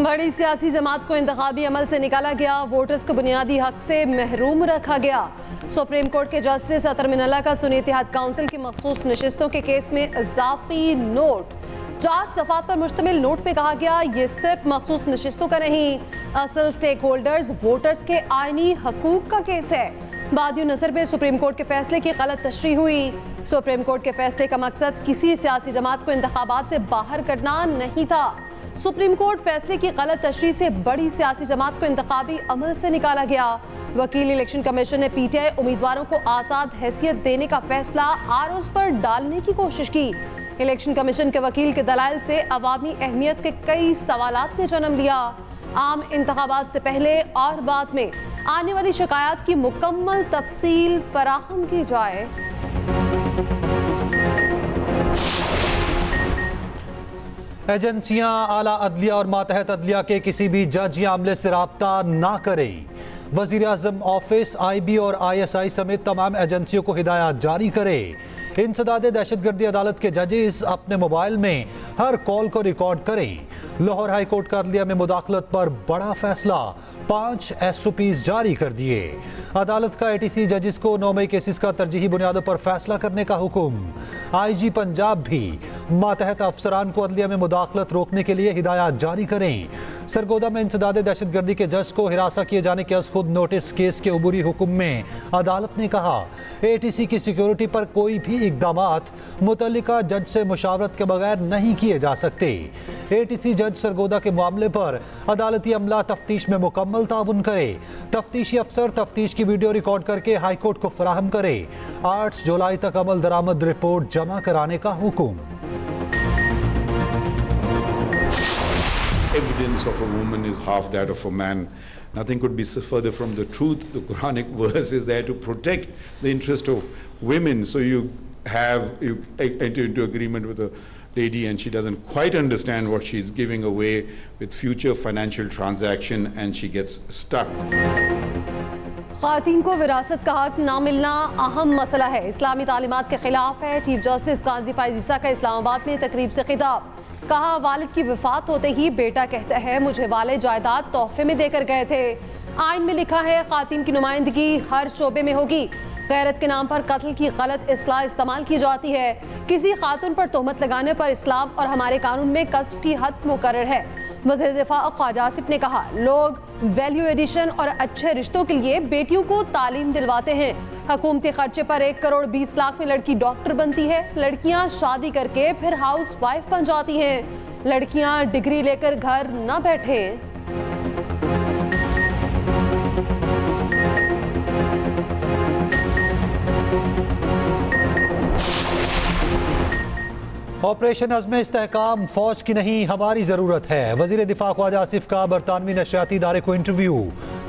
बड़ी सियासी जमात को इंतखाबी अमल से निकाला गया, वोटर्स को बुनियादी हक से महरूम रखा गया। सुप्रीम कोर्ट के जस्टिस अतर मिनल्ला का सुन्नी इत्तेहाद काउंसिल की मखसूस नशिस्तों के केस में इजाफी नोट। 4 सफ़ात पर मुश्तमिल नोट में कहा गया, ये सिर्फ मखसूस नशिस्तों का नहीं, असल स्टेक होल्डर्स वोटर्स के आईनी हकूक का केस है। बादियों नजर में सुप्रीम कोर्ट के फैसले की गलत तशरीह हुई। सुप्रीम कोर्ट के फैसले का मकसद किसी सियासी जमात को इंतखाबात से बाहर करना नहीं था। सुप्रीम कोर्ट फैसले की गलत तशरीह से बड़ी सियासी जमात को इंतखाबी अमल से निकाला गया। वकील इलेक्शन कमीशन ने पीटीआई उम्मीदवारों को आजाद हैसियत देने का फैसला आरोज पर डालने की कोशिश की। इलेक्शन कमीशन के वकील के दलाइल से अवामी अहमियत के कई सवालात ने जन्म लिया। आम इंतखाबात से पहले और बाद में आने वाली शिकायत की मुकम्मल तफसील फराहम की जाए। एजेंसियां आला अदलिया और मातहत अदलिया के किसी भी जज या अमले से राब्ता ना करें। वज़ीर आज़म ऑफिस, IB और ISI समेत तमाम एजेंसियों को हिदायत जारी करे। इंसदाद दहशतगर्दी अदालत के जजेस अपने मोबाइल में हर कॉल को रिकॉर्ड करें। लाहौर हाई कोर्ट का अदलिया में मुदाखलत पर बड़ा फैसला, 5 SOPs जारी कर दिए। अदालत का ATC जजेस को 9 मई केसेस का तरजीही बुनियादों पर फैसला करने का हुक्म। IG पंजाब भी मातहत अफसरान को अदलिया में मुदाखलत रोकने के लिए हिदायत जारी करें। सरगोदा में इंसदाद दहशतगर्दी के जज को हिरासा किए जाने के खुद नोटिस केस के उबूरी हुक्म में अदालत ने कहा, ATC की सिक्योरिटी पर कोई भी इकदामात मुतल्लिका जज से मुशावरत के बगैर नहीं किए जा सकते। ATC जज सरगोदा के मामले पर अदालती अमला तफ्तीश में मुकम्मल ताउन करे। तफ्तीशी अफसर तफ्तीश की वीडियो रिकॉर्ड करके हाई कोर्ट को फराहम करे। 8 जुलाई तक अमल दरामद रिपोर्ट जमा कराने का हुक्म। Evidence of a woman is half that of a man. Nothing could be further from the truth. The Quranic verse is there to protect the interest of women. So you enter into agreement with a lady and she doesn't quite understand what she's giving away with future financial transaction and she gets stuck. ख़वातीन को विरासत का हक ना मिलना अहम मसला है, इस्लामी तालीमात के खिलाफ है। चीफ जस्टिस काजी फायज़ ईसा का इस्लामाबाद में तकरीब से खिताब। कहा, वालिद की वफात होते ही बेटा कहता है मुझे वाले जायदाद तोहफे में देकर गए थे। आइन में लिखा है ख़वातीन की नुमाइंदगी हर शोबे में होगी। गैरत के नाम पर कत्ल की गलत इस्लाह इस्तेमाल की जाती है। किसी खातून पर तोहमत लगाने पर इस्लाम और हमारे कानून में कस्ब की हद मुकर्रर है। वज़ीर दिफा ख्वाजा आसिफ ने कहा, लोग वैल्यू एडिशन और अच्छे रिश्तों के लिए बेटियों को तालीम दिलवाते हैं। हुकूमती खर्चे पर 1 करोड़ 20 लाख में लड़की डॉक्टर बनती है। लड़कियां शादी करके फिर हाउस वाइफ बन जाती हैं। लड़कियां डिग्री लेकर घर न बैठे। ऑपरेशन अज़्म इस्तेहकाम फौज की नहीं हमारी ज़रूरत है। वज़ीर दिफा ख्वाजा आसिफ का बरतानवी नशरियाती इदारे को इंटरव्यू।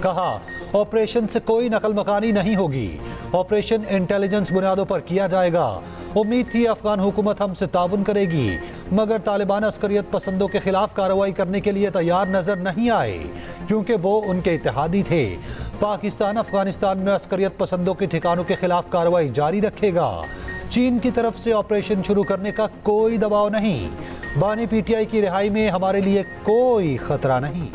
कहा, ऑपरेशन से कोई नकल मकानी नहीं होगी, ऑपरेशन इंटेलिजेंस बुनियादों पर किया जाएगा। उम्मीद थी अफगान हुकूमत हमसे ताउन करेगी, मगर तालिबान अस्करियत पसंदों के खिलाफ कार्रवाई करने के लिए तैयार नजर नहीं आए क्योंकि वो उनके इत्तेहादी थे। पाकिस्तान अफगानिस्तान में अस्करियत पसंदों के ठिकानों के खिलाफ कार्रवाई जारी रखेगा। चीन की तरफ से ऑपरेशन शुरू करने का कोई दबाव नहीं। बानी PTI की रिहाई में हमारे लिए कोई खतरा नहीं।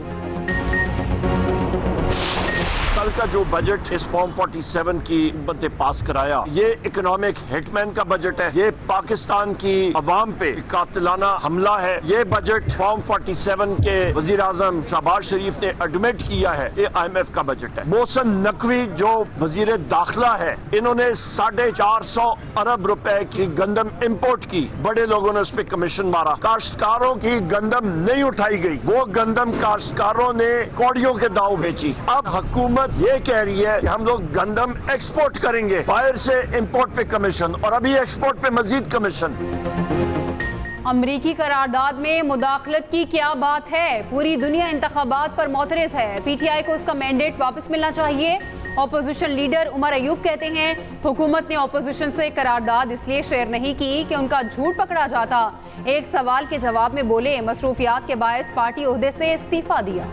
कल का जो बजट इस फॉर्म 47 की बंदे पास कराया, ये इकोनॉमिक हिटमैन का बजट है। ये पाकिस्तान की अवाम पे कातिलाना हमला है। ये बजट फॉर्म 47 के वजीर आजम शहबाज शरीफ ने एडमिट किया है, ये IMF का बजट है। मोहसिन नकवी जो वजीर दाखिला है, इन्होंने 450 अरब रुपए की गंदम इम्पोर्ट की। बड़े लोगों ने उस पर कमीशन मारा। काश्तकारों की गंदम नहीं उठाई गई, वो गंदम काश्तकारों ने कौड़ियों के दाव बेची। अब हुकूमत ये कह रही है कि हम लोग गंदम एक्सपोर्ट करेंगे, बाहर से इंपोर्ट पे कमीशन और अभी एक्सपोर्ट पे मजीद कमीशन। अमरीकी करारदाद में मुदाखलत की क्या बात है? पूरी दुनिया इंतखाबात पर मोतरज़ है। PTI को उसका मैंडेट वापस मिलना चाहिए। ऑपोजिशन लीडर उमर अयूब कहते हैं, हुकूमत ने ऑपोजिशन से करारदाद इसलिए शेयर नहीं की कि उनका झूठ पकड़ा जाता। एक सवाल के जवाब में बोले, मसरूफियात के बायस पार्टी ओहदे से इस्तीफा दिया।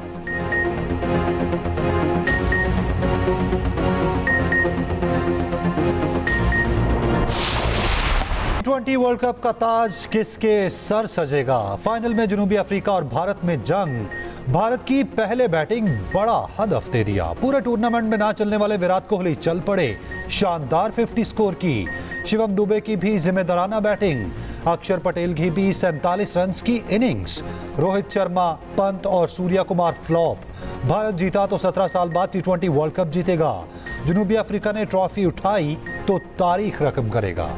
20 T20 वर्ल्ड कप का ताज किसके सर सजेगा? फाइनल में जनूबी अफ्रीका और भारत में जंग। भारत की पहले बैटिंग बड़ा हदफ दे दिया। पूरे टूर्नामेंट में ना चलने वाले विराट कोहली चल पड़े, शानदार 50 स्कोर की। शिवम दुबे की भी जिम्मेदाराना बैटिंग। अक्षर पटेल की भी 47 रन की इनिंग्स। रोहित शर्मा, पंत और सूर्या कुमार फ्लॉप। भारत जीता तो 17 साल बाद T20 वर्ल्ड कप जीतेगा। जनूबी अफ्रीका ने ट्रॉफी उठाई तो तारीख रकम करेगा।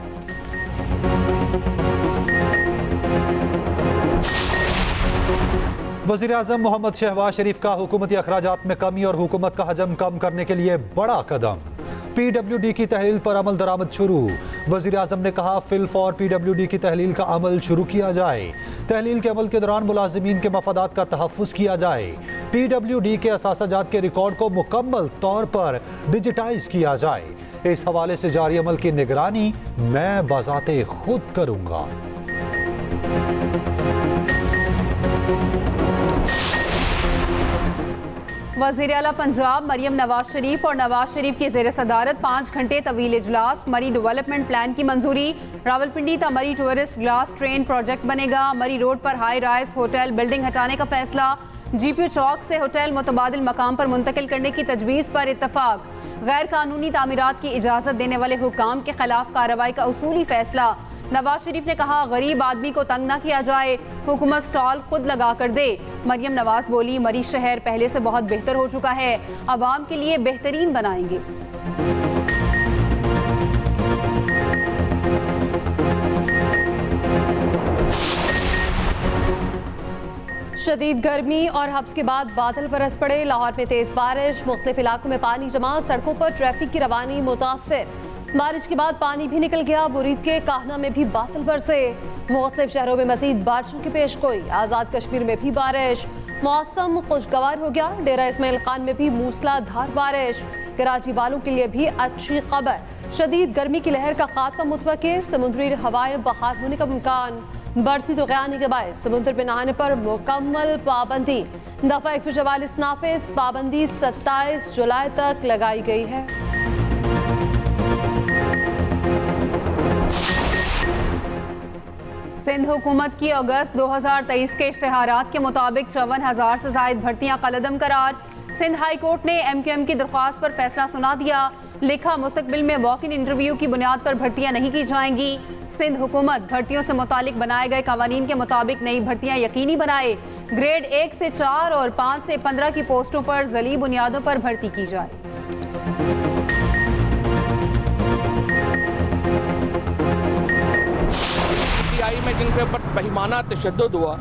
वज़ीर-ए-आज़म मोहम्मद शहबाज शरीफ का हुकूमती अखराजात में कमी और हुकूमत का हजम कम करने के लिए बड़ा कदम। PWD की तहलील पर अमल दरामद शुरू। वज़ीर-ए-आज़म ने कहा फिल्फ और PWD की तहलील का अमल शुरू किया जाए। तहलील के अमल के दौरान मुलाजिमीन के मफादात का तहफ़्फ़ुज़ किया जाए। PWD के असासाजात के रिकॉर्ड को मुकम्मल तौर पर डिजिटाइज किया जाए। इस हवाले से जारी अमल की निगरानी मैं बज़ाते खुद करूँगा। वज़ीर आला पंजाब मरियम नवाज शरीफ और नवाज शरीफ की ज़ेर सदारत 5 घंटे तवील इजलास। मरी डेवलपमेंट प्लान की मंजूरी। रावलपिंडी तमरी टूरिस्ट ग्लास ट्रेन प्रोजेक्ट बनेगा। मरी रोड पर हाई राइज होटल बिल्डिंग हटाने का फैसला। GPU चौक से होटल मुतबादिल मकाम पर मुंतकिल करने की तजवीज़ पर इत्तफाक। गैर कानूनी तामीरात की इजाज़त देने वाले हुकाम के खिलाफ कार्रवाई का उसूली फैसला। नवाज शरीफ ने कहा गरीब आदमी को तंग ना किया जाए, हुकूमत स्टॉल खुद लगा कर दे। मरियम नवाज बोली मरी शहर पहले से बहुत बेहतर हो चुका है, आवाम के लिए बेहतरीन बनाएंगे। शदीद गर्मी और हब्स के बाद बादल बरस पड़े। लाहौर में तेज बारिश, मुख्तलिफ इलाकों में पानी जमा, सड़कों पर ट्रैफिक की रवानी मुतासिर। बारिश के बाद पानी भी निकल गया। बुरीद के काहना में भी बादल बरसे। मुख्तलिफ शहरों में मजीद बारिशों की पेशगोई। आज़ाद कश्मीर में भी बारिश, मौसम खुशगवार हो गया। डेरा इस्माइल खान में भी मूसलाधार बारिश। कराची वालों के लिए भी अच्छी खबर। शदीद गर्मी की लहर का खात्मा मुतवक्किल। समुद्री हवाएं बहाल होने का इम्कान। बढ़ती तूफ़ानी के बायस समुद्र में नहाने पर मुकम्मल पाबंदी। दफ़ा 144 नाफिज। पाबंदी 27 जुलाई तक लगाई गई है। सिंध हुकूमत की अगस्त 2023 के इश्तिहारात के मुताबिक 54,000 से ज़ायद भर्तियाँ कलअदम करार। सिंध हाई कोर्ट ने MQM की दरख्वास्त पर फैसला सुना दिया। लिखा मुस्तकबिल में वॉक इन इंटरव्यू की बुनियाद पर भर्तियाँ नहीं की जाएंगी। सिंध हुकूमत भर्तियों से मुतालिक बनाए गए कवानीन के मुताबिक नई भर्तियाँ यकीनी बनाए। ग्रेड 1 से 4 और 5 से 15 की पोस्टों पर ज़ली बुनियादों पर भर्ती की जाए। में जिनके ऊपर बहिमाना तशद्दुद हुआ,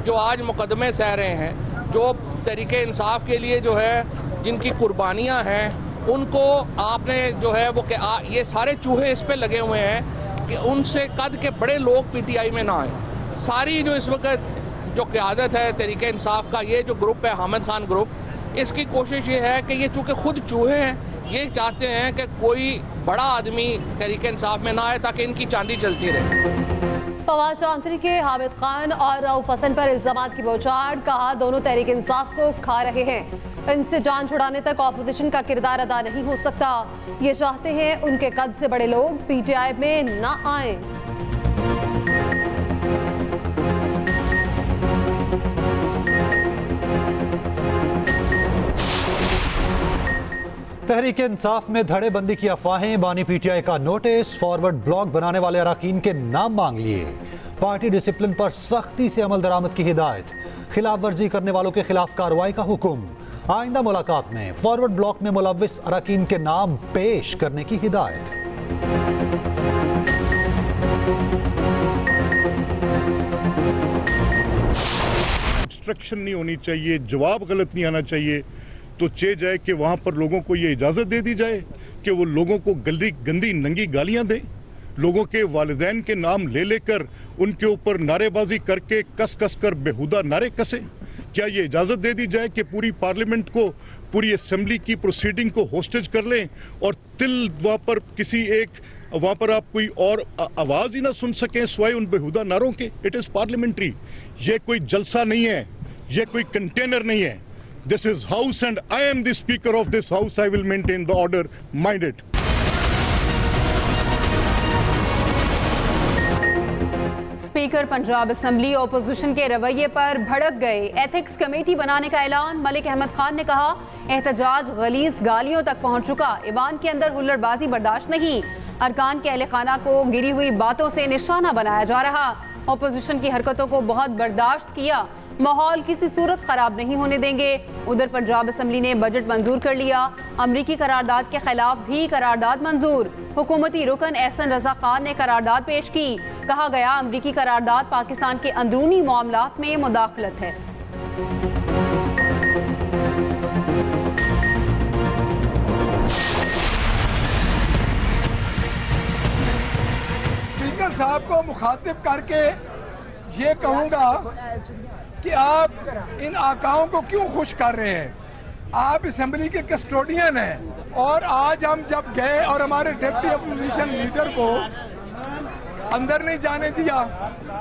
जो आज मुकदमे सह रहे हैं, जो तरीके इंसाफ के लिए जो है जिनकी कुर्बानियां हैं, उनको आपने जो है वो ये सारे चूहे इस पे लगे हुए हैं कि उनसे कद के बड़े लोग PTI में ना आए। सारी जो इस वक्त जो क़यादत है तरीके इंसाफ का, ये जो ग्रुप है हामिद खान ग्रुप, इसकी कोशिश ये है कि ये चूँकि खुद चूहे हैं, ये चाहते हैं कि कोई बड़ा आदमी तरीके इंसाफ में ना आए ताकि इनकी चांदी चलती रहे। फवाद चौधरी के हामिद खान और रऊफ हसन पर इल्जामात की बौछार। कहा दोनों तहरीक इंसाफ को खा रहे हैं, इनसे जान छुड़ाने तक ऑपोजिशन का किरदार अदा नहीं हो सकता। ये चाहते हैं उनके कद से बड़े लोग PTI में ना आए। तहरीक इंसाफ में धड़ेबंदी की अफवाहें। बानी PTI का नोटिस। फॉरवर्ड ब्लॉग बनाने वाले अरकान के नाम मांग लिए। पार्टी डिसिप्लिन पर सख्ती से अमल दरामद की हिदायत। खिलाफ वर्जी करने वालों के खिलाफ कार्रवाई का हुक्म। आइंदा मुलाकात में फॉरवर्ड ब्लॉक में मुलव्विस अरकान के नाम पेश करने की हिदायत। इंस्ट्रक्शन नहीं होनी चाहिए, जवाब गलत नहीं आना चाहिए, तो चे जाए कि वहां पर लोगों को ये इजाजत दे दी जाए कि वो लोगों को गंदी नंगी गालियां दें, लोगों के वालिदैन के नाम ले लेकर उनके ऊपर नारेबाजी करके कस कर बेहुदा नारे कसे। क्या ये इजाजत दे दी जाए कि पूरी पार्लियामेंट को, पूरी असेंबली की प्रोसीडिंग को होस्टेज कर लें और वहां पर किसी एक वहां पर आप कोई और आवाज ही ना सुन सकें सिवाय उन बेहुदा नारों के? It is parliamentary. ये कोई जलसा नहीं है, ये कोई कंटेनर नहीं है। This is house and I am the speaker of this house. I will maintain the order. Mind it. Speaker Punjab assembly opposition के रवैये पर भड़क गए। एथिक्स कमेटी बनाने का ऐलान। मलिक अहमद खान ने कहा, एहतजाज गलीज गालियों तक पहुंच चुका, ईवान के अंदर हुल्लड़बाजी बर्दाश्त नहीं। अरकान के अहले खाना को गिरी हुई बातों से निशाना बनाया जा रहा। ओपोजिशन की हरकतों को बहुत बर्दाश्त किया, माहौल किसी सूरत खराब नहीं होने देंगे। उधर पंजाब असेंबली ने बजट मंजूर कर लिया। अमरीकी करारदाद के खिलाफ भी करारदाद मंजूर। हुकूमती रुकन एहसन रजा खान ने करारदाद पेश की। कहा गया, अमरीकी करारदाद पाकिस्तान के अंदरूनी मामलात में मुदाखलत है। स्पीकर साहब को मुखातिब करके ये कहूंगा कि आप इन आकाओं को क्यों खुश कर रहे हैं। आप असेंबली के कस्टोडियन हैं और आज हम जब गए और हमारे डिप्टी अपोजिशन लीडर को अंदर नहीं जाने दिया,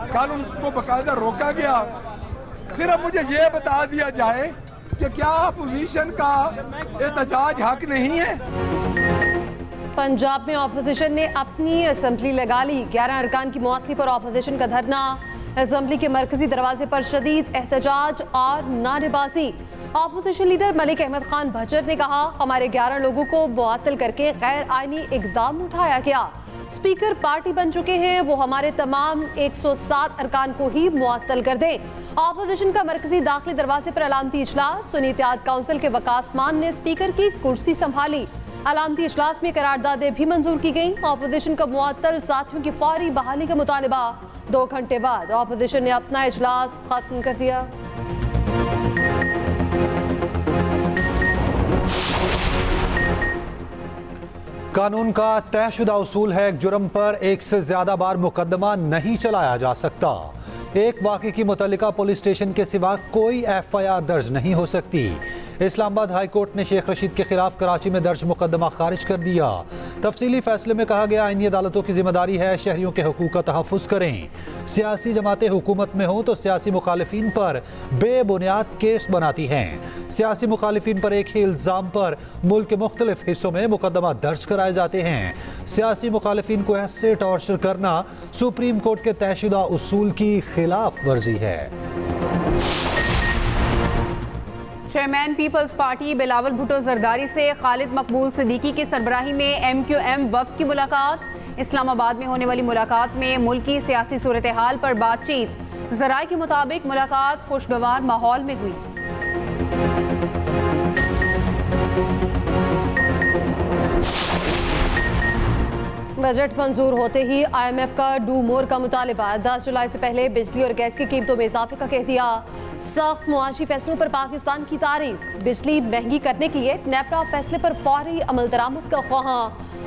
कल उनको बाकायदा रोका गया। फिर अब मुझे ये बता दिया जाए कि क्या अपोजिशन का एहतजाज हक नहीं है। पंजाब में ऑपोजिशन ने अपनी असेंबली लगा ली। 11 अरकान की मौतली पर ऑपोजिशन का धरना। असेंबली के मरकजी दरवाजे पर शदीद एहतजाज और नारेबाजी। ऑपोजिशन लीडर मलिक अहमद खान भज्जर ने कहा, हमारे 11 लोगों को मुअत्तल करके गैर आईनी इकदाम उठाया गया। स्पीकर पार्टी बन चुके हैं, वो हमारे तमाम 107 अरकान को ही मुअत्तल कर दें। ऑपोजिशन का मरकजी दाखिली दरवाजे पर अलामती इजलास। सुन्नी इत्तेहाद काउंसिल के वकास मान ने स्पीकर की कुर्सी संभाली। अलामती इजलास में करारदादें भी मंजूर की गई। ऑपोजिशन का मुअत्तल साथियों की फौरी बहाली का मुतालिबा। 2 घंटे बाद ऑपोजिशन ने अपना इजलास खत्म कर दिया। कानून का तयशुदा उसूल है, एक जुर्म पर एक से ज्यादा बार मुकदमा नहीं चलाया जा सकता। एक वाक़े की मुतल्लिका पुलिस स्टेशन के सिवा कोई FIR दर्ज नहीं हो सकती। इस्लामाबाद हाई कोर्ट ने शेख रशीद के खिलाफ कराची में दर्ज मुकदमा खारिज कर दिया। तफसीली फैसले में कहा गया, आईनी अदालतों की जिम्मेदारी है शहरियों के हुकूक का तहफ़्फ़ुज़ करें। सियासी जमातें हुकूमत में हों तो सियासी मुखालिफिन पर बेबुनियाद केस बनाती हैं। सियासी मुखालिफिन पर एक ही इल्ज़ाम पर मुल्क के मुख्तलिफ हिस्सों में मुकदमा दर्ज कराए जाते हैं। सियासी मुखालिफिन को ऐसे टॉर्चर करना सुप्रीम कोर्ट के तयशुदा उसूल की खिलाफ वर्जी है। Chairman people's party Bilawal Bhutto Zardari से खालिद मकबूल सिद्दीकी की सरबराही में MQM वफ़द की मुलाकात। इस्लामाबाद में होने वाली मुलाकात में मुल्की सियासी सूरत हाल पर बातचीत। ज़राए के मुताबिक मुलाकात खुशगवार माहौल में हुई। बजट मंजूर होते ही IMF का डू मोर का मुतालिबा। 10 जुलाई से पहले बिजली और गैस की कीमतों में इजाफे का कह दिया। सख्त मुआशी फैसलों पर पाकिस्तान की तारीफ। बिजली महंगी करने के लिए नेपरा फैसले पर फौरी अमल दरामद का ख्वाहा।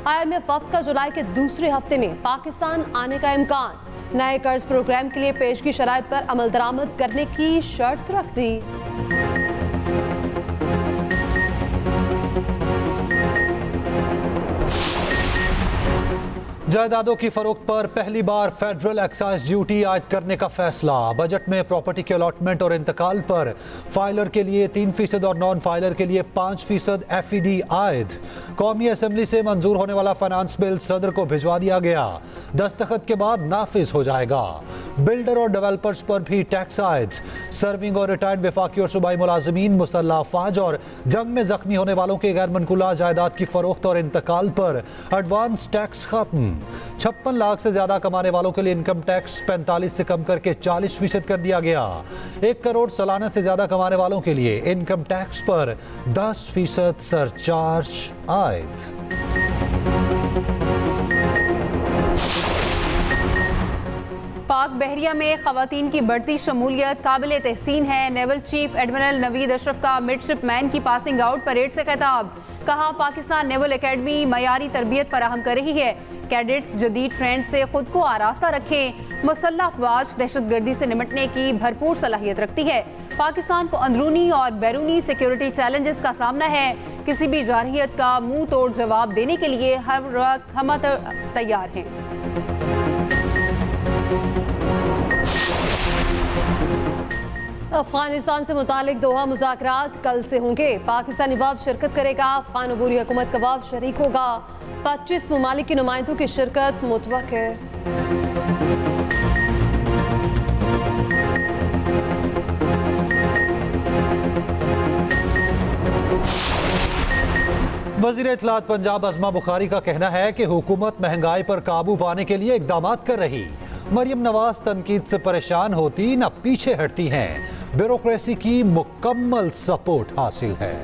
IMF वफ़द का जुलाई के दूसरे हफ्ते में पाकिस्तान आने का इम्कान। नए कर्ज प्रोग्राम के लिए पेशगी शराइत पर अमल दरामद करने की शर्त रख दी। जायदादों की फरोख्त पर पहली बार फेडरल एक्साइज ड्यूटी आयद करने का फैसला। बजट में प्रॉपर्टी के अलॉटमेंट और इंतकाल पर फाइलर के लिए 3% और नॉन फाइलर के लिए 5% FED आयद। कौमी असेंबली से मंजूर होने वाला फाइनेंस बिल सदर को भिजवा दिया गया। दस्तखत के बाद नाफिज हो जाएगा। बिल्डर और डेवलपर्स पर भी टैक्स आयद। सर्विंग और रिटायर्ड वफाकी और सूबाई मुलाजमीन, मुसल्लह अफवाज और जंग में जख्मी होने वालों के गैर मनकुला जायदाद की फरोख्त और इंतकाल पर एडवांस टैक्स खत्म। 56 लाख से ज्यादा कमाने वालों के लिए इनकम टैक्स 45 से कम करके 40% कर दिया गया। 1 करोड़ सालाना से ज्यादा कमाने वालों के लिए इनकम टैक्स पर 10% सरचार्ज आयद। पाक बहरिया में खवातीन की बढ़ती शमूलियत काबिल तहसीन है। Naval chief admiral Naveed Ashraf का मिडशिपमैन की पासिंग आउट परेड से खिताब। कहा, पाकिस्तान नेवल एकेडमी मयारी तरबियत फराहम कर रही है। कैडेट्स जदीद ट्रेंड से खुद को आरास्ता रखें। मुसल्लह अफवाज दहशतगर्दी से निपटने की भरपूर सलाहियत रखती है। पाकिस्तान को अंदरूनी और बैरूनी सिक्योरिटी चैलेंजेस का सामना है। किसी भी जारहियत का मुंह तोड़ जवाब देने के लिए हर वक्त हम तैयार हैं। अफगानिस्तान से मुतालिक दोहा मुज़ाकरात कल से होंगे। पाकिस्तानी वफ़द शिरकत करेगा। अफगान अबूरी हुकूमत का वफ़द शरीक होगा। 25 ममालिक की नुमाइंदों की शिरकत मुतवक्किल है। वज़ीर इत्तलात पंजाब अज़मा बुखारी का कहना है कि हुकूमत महंगाई पर काबू पाने के लिए इक़दाम कर रही। मरियम नवाज तनकीद से परेशान होती न पीछे हटती हैं। ब्यूरोक्रेसी की मुकम्मल सपोर्ट हासिल है।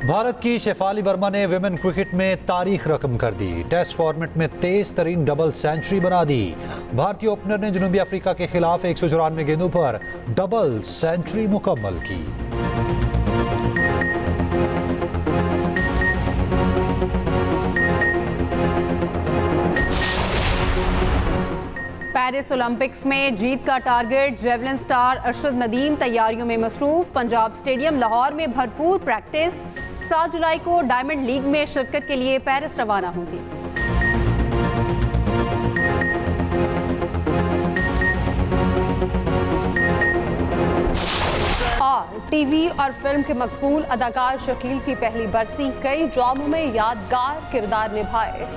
भारत की शेफाली वर्मा ने विमेन क्रिकेट में तारीख रकम कर दी। टेस्ट फॉर्मेट में तेज तरीन डबल सेंचुरी बना दी। भारतीय ओपनर ने जनूबी अफ्रीका के खिलाफ 194 गेंदों पर डबल सेंचुरी मुकम्मल की। पेरिस ओलंपिक्स में जीत का target. Javelin star Arshad Nadeem तैयारियों में मसरूफ। पंजाब स्टेडियम लाहौर में भरपूर प्रैक्टिस। 7 जुलाई को डायमंड लीग में शिरकत के लिए पेरिस रवाना होंगे। और टीवी और फिल्म के मकबूल अदाकार शकील की पहली बरसी। कई ड्रामों में यादगार किरदार निभाए।